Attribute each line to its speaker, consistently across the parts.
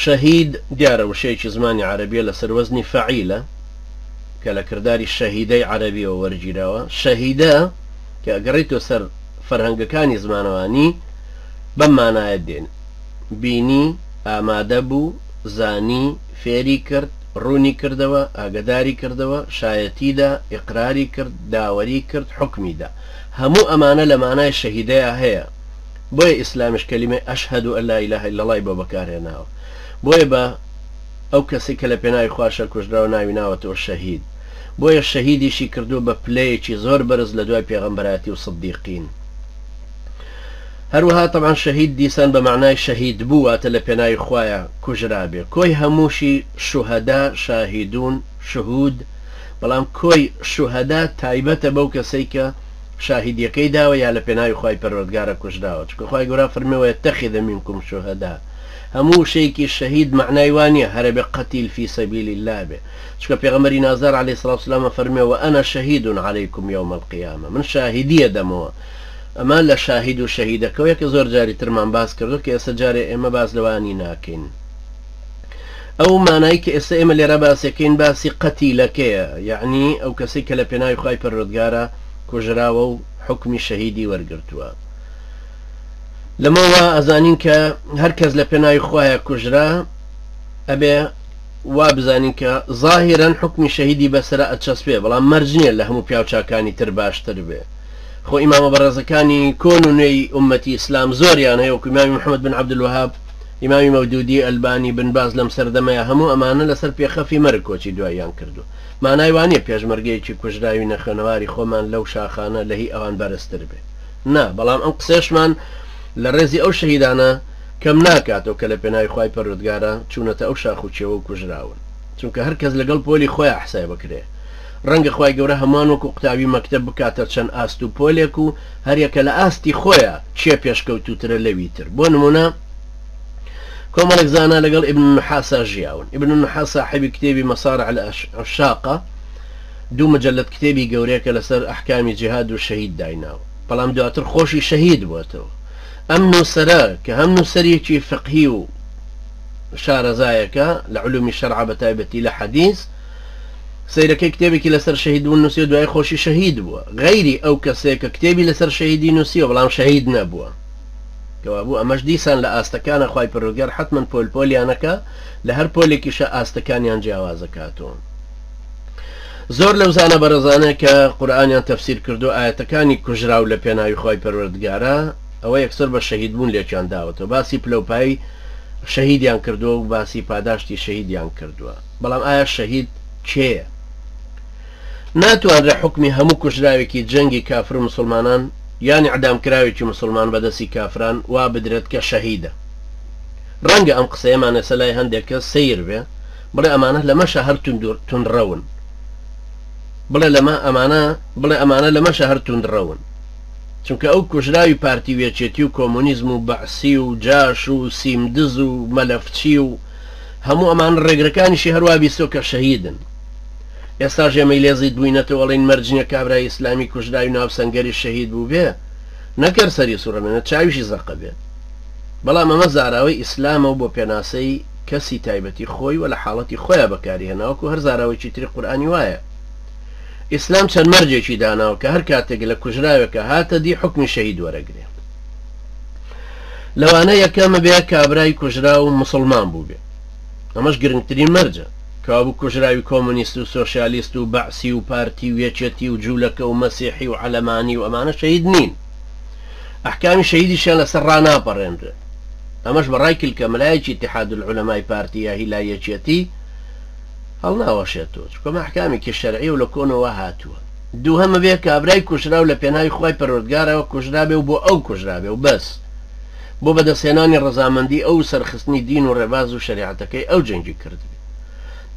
Speaker 1: شهيد دیارە وشەیەکی زمانی عربیە لەسەر وەزنی فەعیلە کە لە کردداری شەهیدەی عربیەوە وەرگیراوە. شەهیدە کە ئەگەڕێتەوە سەر فەرهەنگەکانی زمانەوانی بەم مانایە دێن: بینی، ئامادە بوو، زانی، فێری کرد، ڕوونی کردەوە، ئاگداری کردەوە، شایەتیدا، ئیقراری کرد، داوەری کرد، حکمیدا. هەموو ئەمانە لە مانای شەهیدەیە هەیە. بۆیە ئیسلامیش کەلیمەی ئەشهەد أن لا إله إلا الله بۆ بەکارهێناوە. بۆیە بە ئەو کەسی کە لە پێناوی خواشە کوژراوە ناوی ناوەتەوە شەهید. بۆیە شەهیدیشی کردو بە پلەیەکی زۆر بەرز لە دوای پێغەمبەراتی و سدیقین. هەروەها طبعا شەهید دیسان بە معنای شەهید بوواتە لە پێناوی خوایە کوژرابێ. کۆی هەمووشی شوهەدا، شاهیدون، شهود، بەڵام کۆی شوهەدا تایبەتە بەو کەسەی کە شاهیدیەکەی داوە یا لە پێناوی خوای پەروەردگارە کوژراوە. چکە خوای گەورە فەرمێوە یەتەخیذ منکم شوهەدا. هەموو شەیەکی شەهید معنای وانە هەرە بێ قەتیل فی سەبیل الله بێ. چکە پێغەمبەری نازار عەلەیهی سڵاة وسلام فەرمێوە ئەنا شەهید عەلەیکم یەوم القیامە، من شاهیدیە دەمەوە. ئەمە لە شاهید و شەهیدەکەوە کە زۆر جاری ترمان باس کردو کە ئێستا جارێ ئێمە باس لەوانی ناکەین. ئەو مانایی کە ئێستا ئێمە لێرە باسەکەین باسی قەتیلەکەیە، یعنی ئەو کەسێک کە لە پێناوی خوای پەروەردگارە کوژراوە و حکمی شەهیدی وەرگرتووە. لەمەوە ئەزانین کە هەر کەس لە پێناوی خوایە کوژرا ئەبێ وا بزانین کە ظاهرەن حکمی شەهیدی بەسرە ئەچەسپێ، بەڵام مەرج نییە لە هەموو پیاوچاکانی تر باشتر بێ. خۆ ئیمامە بەڕێزەکانی کۆن و نوێی ئومەتی ئیسلام زۆریان هەیە، وەکو ئیمامی محەممەد بن عەبدولوەهاب، ئیمامی مەودودی ئەلبانی، بن باز لەم سەردەمەیە هەموو ئەمانە لەسەر پێخەفی مەرگ کۆچی دواییان کردو. مانای وانە پێشمەرگەیەکی کوژراوی نەخێنەواری خۆمان لەو شاخانە لە هی ئەوان بەرزتر بێ. نا، بەڵام ئەم قسێشمان لە ڕێزی ئەو شەهیدانە کەم ناکاتەوە کە لە پێناوی خوای پەروەردگارە چوونەتە ئەو شاخ و چێوە و کوژراون، چونکە هەر کەس لەگەڵ پۆلی خۆی حسای بکرێ. ڕەنگە خوای گەورە هەمان وەکو قوتابی مەکتەب بکاتە چەند ئاست و پۆلێک و هەریەکە لە ئاستی خۆیە چێ پێشکەوتوترە لەوی تر. بۆ نمونە کۆمەڵێک زانا لەگەڵ ئیبن نحاسا ژیاون. ئیبن نحاس صاحبی کتێبی مەصارع العشاقە، دوو مەجەلەد کتێبی گەورەیەکە لەسەر ئەحکامی جیهاد و شەهید دایناوە، بەڵام دواتر خۆشی شەهید بووەتەوە. ئەم نووسەرە کە هەم نووسەرێکی فقهی و شارەزایەکە لە علومی شەرع بە تایبەتی لە حەدیث، سەیرەکەی کتێبێکی لەسەر شەهید بوون نووسی و دوای خۆشی شەهید بووە. غەیری ئەو کەسێک کە کتێبی لەسەر شەهیدی نووسیوە بەڵام شەهید نەبووە، کەوا بوو ئەمەش دیسان لە ئاستەکانە خوای پەروەردگار حتمەن پۆلپۆلیانەکە لە هەر پۆلێکیشە ئاستەکانیان جیاوازەکاتەوە. زۆر لەو زانە بەرەزانە کە قورئانیان تەفسیر کردو ئاەتەکانی کوژراو لە پێناوی خوای پەروەردگارە ئەوە یەکسەر بە شەهید بوون لێکیان داوەتەوە، باسی پلەپایی شەهیدیان کردووە و باسی پاداشتی شەهیدیان کردووە. بەڵام ئایا شەهید کێیە؟ ناتوانرێ حکمی هەموو کوژراوێکی جەنگی کافر و مسلمانان یانی عدامکراوێکی مسلمان بەدەستی کافران وا بدرێت کە شەهیدە. ڕەنگە ئەم قسەیەمانە سەلای هەندێک کەس سیر بێ بڵێ ئەمانە لەمەشە هەر تونڕەون، بڵێ ئەمانە لەمەشە هەر تونڕەون، چونکە ئەو کوژراوی پارتی وێچێتی و کۆمونیزم و بەعسی و جاش و سیمدز و مەلەفچی و هەموو ئەمان ڕێگرەکانیشی هەروە بیستۆ کە شەهیدن. ئێستا ژێمەی لێزیت بووینەتەوە وەڵین مەرجینە کابرای ئیسلامی کوژراوی ناوسەنگەری شەهید بوو بێ، نەکەر سەری سوڕەمێنە چاویشی زەقە بێ. بەڵام ئەمە زاراوەی ئیسلامە و بۆ پێناسەی کەسی تایبەتی خۆی و لە حاڵەتی خۆیان بەکاری هێناوەکو هەر زاراوەیکی تری قورئانی وایە. ئیسلام چەند مەرجێکی داناوە کە هەر کاتێک لە کوژراوێکە هاتە دی حکمی شەهید وەرەگرێ. لەوانە یەکەمە بێ کابرای کوژرا و مسلمان بوو بێ، ئەمەش گرنگترین مەرجە، کابوو کوژراوی کۆمونیست و سۆشیالیست و بەعسی و پارتی وێچێتی و جوولەکە و مەسیحی و عەلەمانی و ئەمانە شەهید نین، ئەحکامی شەهیدیشیان لەسەر ڕاناپەڕێنرێ. ئەمەش بەڕای کلکەمەلایەکی ئیتیحاد العولەمای پارتی یا هیلایەکێتی هەڵناوەشێتەوە، چکە ئەحکامێکی شەرعی و لە کۆنەوە هاتووە. دووهەمە بێ کابرای کوژرا و لە پێناوی خوای پەروەردگارەوە کوژرا بێ و بۆ ئەو کوژرا بێ و بەس، بۆ بەدەستهێنانی ڕەزامەندی ئەو سەرخستنی دین و ڕێباز و شریعەتەکەی ئەو جەنگی کرد.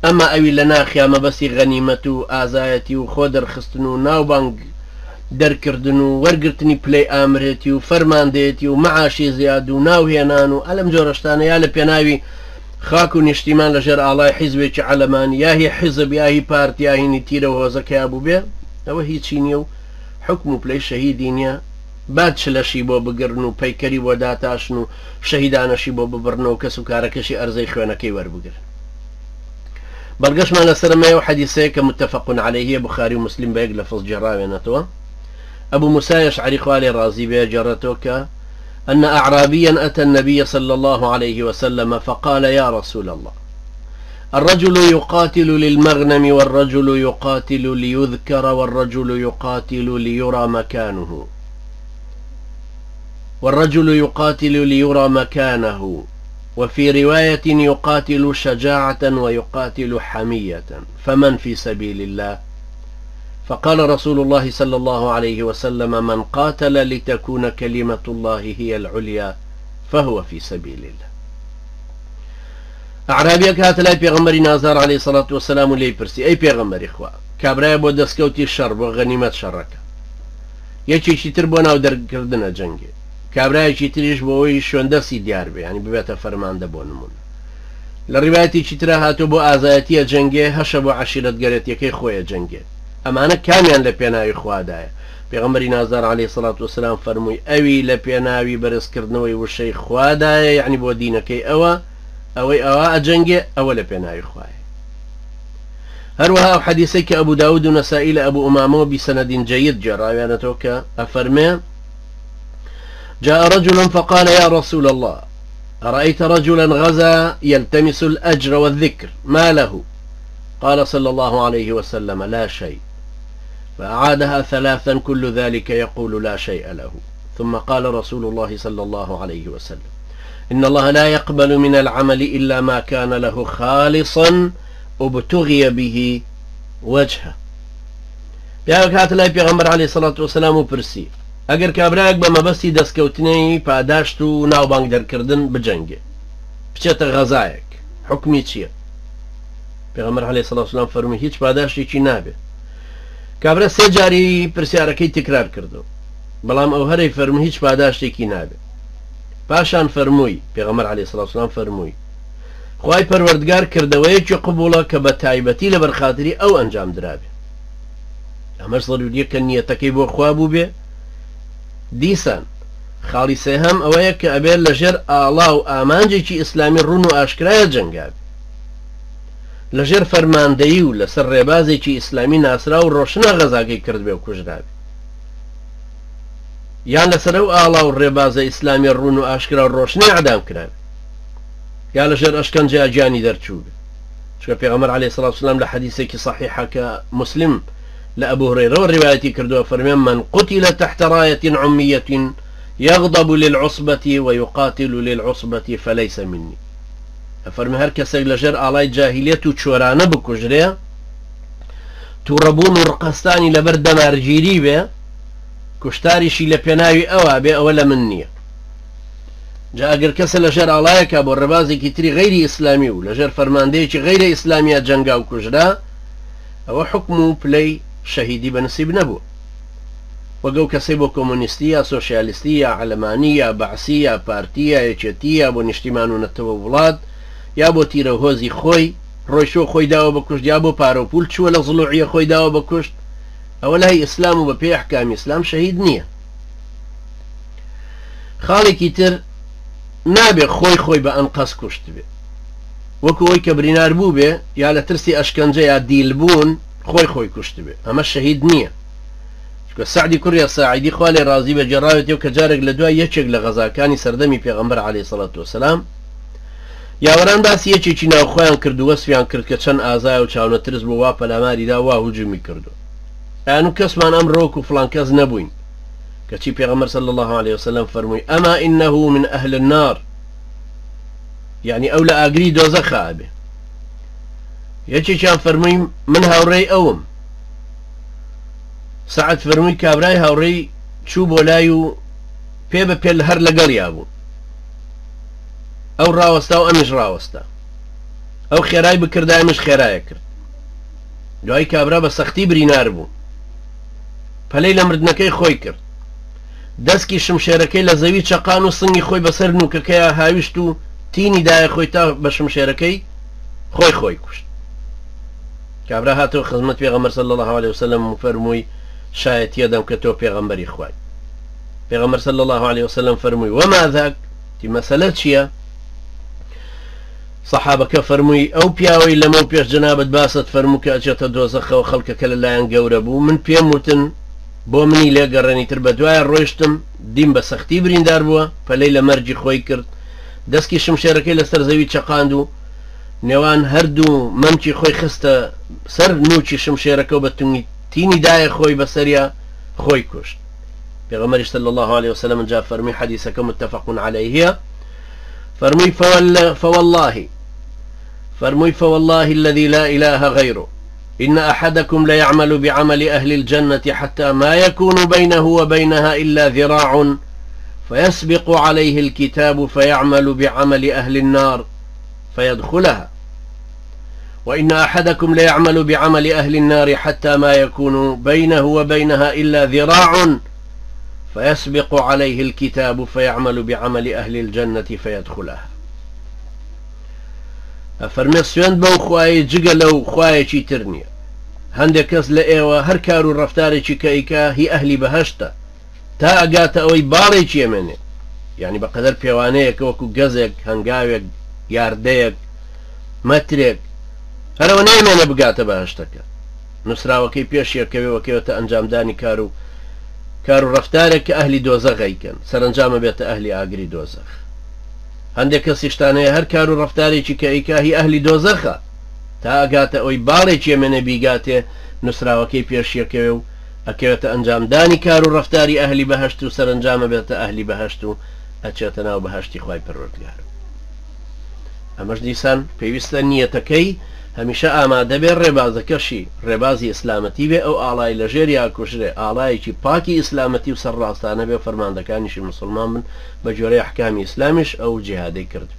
Speaker 1: ئەمە ئەوی لە ناخیا مەبەستی غەنیمەت و ئازایەتی و خۆ دەرخستن و ناوبانگ دەرکردن و وەرگرتنی پلەی ئامرێتی و فەرماندەیەتی و مەعاشی زیاد و ناوهێنان و ئەلەم جۆرەشتانە یا لە پێناوی خاک و نیشتیمان لەژێر ئاڵای حیزبێکی عەلەمانی یاهی حیزب یاهی پارتی یاهینی تیرە و هۆزەکەیا بوو بێ، ئەوە هیچی نییە و حکم و پلەی شەهیدی نییە باد چلەشی بۆ بگرن و پەیکەری بۆ داتاشن و شەهیدانەشی بۆ ببڕنەوە کەس و کارەکەشی ئەرزەی خوێنەکەی وەربگرن. بەڵگەشمان لەسەرمەیە و حەدیثەیە کە متفق عليه بخاری و مسلم بەیەک لەفظ جێڕاوێنێتەوە. أبو موسى الأشعري خوالي رازي بجرتك أن أعرابيا أتى النبي صلى الله عليه وسلم فقال يا رسول الله الرجل يقاتل للمغنم والرجل يقاتل ليذكر والرجل يقاتل ليرى مكانه وفي رواية يقاتل شجاعة ويقاتل حمية فمن في سبيل الله؟ فقال رسول الله صلى الله عليه وسلم من قاتل لتكون كلمة الله هي العليا فهو في سبيل الله. أعرابيك هاتلاي پیغمبری نازار عليه الصلاة والسلام لي برسي أي پیغمبری خوا كابرايا بو دسكوتي الشر بو غنيمت شرك يكي تر بو ناو دركردنا جنگي كابرايا تريش بوي شوندسي ديار بي يعني ببيت فرمانده بو نمون للروايتي ترى هاتو بو آزايتي جنگي هشا بو عشيرت قريت يكي خويا جنگي ئەمانە کامیان لە پێناوی خوادایە. پێغەمبەری نازار عليه الصلاة والسلام فەرمووی ئەوی لە پێناوی بەرزکردنەوەی وشەی خوادایە یعنی بۆ دینەکەی ئەوەی ئەجەنگێ ئەوە لە پێناوی خوایە. هەروەها حەدیثەی کە ئەبوو داود و نەسائی لە ئەبوو ئومامەوە بسەنەد جەید جێڕاوێنێتەوە کە ئەفەرمێ جاء رجل فقال يا رسول الله أرأيت رجلا غزا يلتمس الأجر والذكر ما له؟ قال صلى الله عليه وسلم لا شيء، فأعادها ثلاثا كل ذلك يقول لا شيء له. ثم قال رسول الله صلى الله عليه وسلم إن الله لا يقبل من العمل إلا ما كان له خالصا ابتغي به وجهه. پیاوێک هاتە لای پێغەمبەر عليه الصلاة والسلام و پرسی ئەگەر کابراەک بە مەبەستی دەستکەوتنەی پاداشت و ناوبانگ دەرکردن بجەنگێ بچێتە غەزایەک حکمی چییە؟ پێغەمبەر عليه الصلاة والسلام فەرمووی هیچ پاداشتێکی نابێ. کابرا سێ جاری پرسیارەکەی تکرار کردو بەڵام ئەو هەرەی فەرمووی هیچ پاداشتێکی نابێ. پاشان فەرمووی پێغەمبەر عليه الصلاة والسلام فەرمووی خوای پەروەردگار کردەوەیەکی قبوڵە کە بە تایبەتی لە بەرخاتری ئەو ئەنجام درابێ. ئەمەش ضروریە کە نیەتەکەی بۆ خوا بوو بێ. دیسان خاڵی سێهەم ئەوەیە کە ئەبێت لەژێر ئاڵا و ئامانجێکی ئیسلامی ڕوون و ئاشکرایە جەنگابێ، لەژێر فەرماندەیی و لەسەر ڕێبازێکی ئیسلامی ناسرا و ڕۆشنە غەزاکەی کرد بێ و کوژرابێ، یان لەسەر ئەو ئاڵا و ڕێبازە ئیسلامی ڕوون و ئاشکرا و ڕۆشنی عەدام کرابێ، یا لەژێر ئەشکەنجە گیانی دەرچوو بێ. چونکە پێغەمبەر عليه الصلاة والسلام لە حەدیثێکی صحیحە کە مسلم لأبو هريرة والرواية كردوا فرمان من قتل تحت راية عمية يغضب للعصبة ويقاتل للعصبة فليس مني. فرمي هر كسي لجر آلاي جاهلية تشورانا بكجرية توربون ورقستاني لبرد مارجيري بي كشتاري شي لبناوي أوا بي أولا مني. جاء اگر كسي لجر آلاي كابو الربازي كتري غير إسلامي ولجر فرمان ديكي غير إسلامية جنگا وكجرا أو حكمه بلي شهيدي بنصيب نبو وقو كسيبو كومونستية سوشيالستية علمانية بعثية بارتية يتشتية بو نشتمانو نتو ولاد يا بو تيرو هوزي خوي روشو خوي داو بكشت يا بو بارو بولتش ولا ظلوعية خوي داو بكشت اولا هي اسلام وببي احكام اسلام شهيد نية خالي كتر نابي خوي بأنقص كشت بي وكوي كبرينار بو بي يا لترسي اشكنجة يا ديلبون خوي كشت بي اما الشهيد نية سعدي كوريا ساعدي خوالي رازي بجراوتي وكجارك لدوا يچك لغزاكاني سردمي پیغمبر عليه الصلاة والسلام يا وران باس يچي ناو خوان كردو وصفيان كرد كچن آزاي و چاونا ترز بو واپا لاماري دا وا هجومي كردو انو كسمان امروك و فلان كز نبوين كچي پیغمبر صلى الله عليه وسلم فرموي اما انه من اهل النار يعني اولا اقري دوزخ ابي يچي چان فرموي من هاوري اوم سعد فرمووی کابرای هاوڕێی چوو بۆ لای و پێ بە پێ هەر لەگەڵیا بوو ئەو ڕاوەستا و ئەمیش ڕاوەستا ئەو خێرای بکردای مش خێرایە کرد دوای کابرا بە سەختی برینار بوو پەلەی لە مردنەکەی خۆی کرد دەستکی شمشێرەکەی لە زەوی چەقان و سنگی خۆی بەسەر نوکەکەیە هاویشت و تینی دایە خۆی تا بە شمشێرەکەی خۆی کوشت کابرا هاتەوە خزمەت پێغەمبەر صلی الله عليه وسلم و فەرمووی شایەت یەدەم کە تۆ پێغەمبەری خوای. پیغمبر صلى الله عليه وسلم فرموي وما ذاك تي مسألة چیە صحابەکە فەرمووی ئەو پیاوەی لەمە پێش جەنابەت باست فەرموو کە ئەچێتە دۆزەخەوە خەڵکەکە لەلایەن گەورە بوو من پێم وتن بۆ منی لێگەڕێنیتر بە دوایە ڕۆیشتم دیم بە سەختی بریندار بووە پەلەی لە مەرجی خۆی کرد دەستکی شمشێرەکەی لەسەر زەوی چەقاند و نێوان هەردوو مەمکی خۆی خستە سەر نوچی شمشێرەکە و بە تینی دایە خۆی بەسەریا خۆی کوشت پێغەمبەری صلی الله عليه وسلم جا فەرمی حەدیثەکە متفق عليه فرمي فوالله الذي لا إله غيره إن أحدكم ليعمل بعمل أهل الجنة حتى ما يكون بينه وبينها إلا ذراع فيسبق عليه الكتاب فيعمل بعمل أهل النار فيدخلها وإن أحدكم ليعمل بعمل أهل النار حتى ما يكون بينه وبينها إلا ذراع فيسبق عليه الكتاب فيعمل بعمل أهل الجنة فيدخلها فرمي سوين بو خواهي جگە لەو خوایەکی تر نییە هەندێک کەس لە ئێوە هەر کار و ڕەفتارێکی کە ئیکا هی ئەهلی بەهەشتە تا ئەگاتە ئەوەی باڵێکی ئەمێنێ یعنی بەقەدەر پێوانەیەکە وەکو گەزێک هەنگاوێک یاردەیەک مەترێک هەرەوە نەیمێنە بگاتە بەهەشتەکە نووسراوەکەی پێش یەکەوێوەکەوێتە ئەنجامدانی کار و ڕەفتارێک کە ئەهلی دۆزەخەیکەن سەرنجامە بێتە ئەهلی ئاگری دۆزەخ هەندێک کەسیشتانەیە هەر کار و ڕەفتارێکی کە ئیکا هی ئەهلی دۆزەخە تا ئەگاتە ئەوەی باڵێکی ئەمێنە بیگاتێ نووسراوەکەی پێش یەکەوێ و ئەکەوێتە ئەنجامدانی کار و ڕەفتاری ئەهلی بەهەشت و سەرنجامە بێتە ئەهلی بەهەشت و ئەچێتە ناو بەهەشتی خوای پەروەردگار ئەمەش دیسان پێویستە نیەتەکەی هەمیشە ئامادە بێ ڕێبازەکەشی ڕێبازی ئیسلامەتی بێ ئەو ئاڵای لەژێر یاکوژرێ ئاڵایەکی پاکی ئیسلامەتی و سەرڕاستانە بێ فەرماندەکانیشی مسلمان بن بە جۆرەی ئەحکامی ئیسلامیش ئەو جیهادەی کرد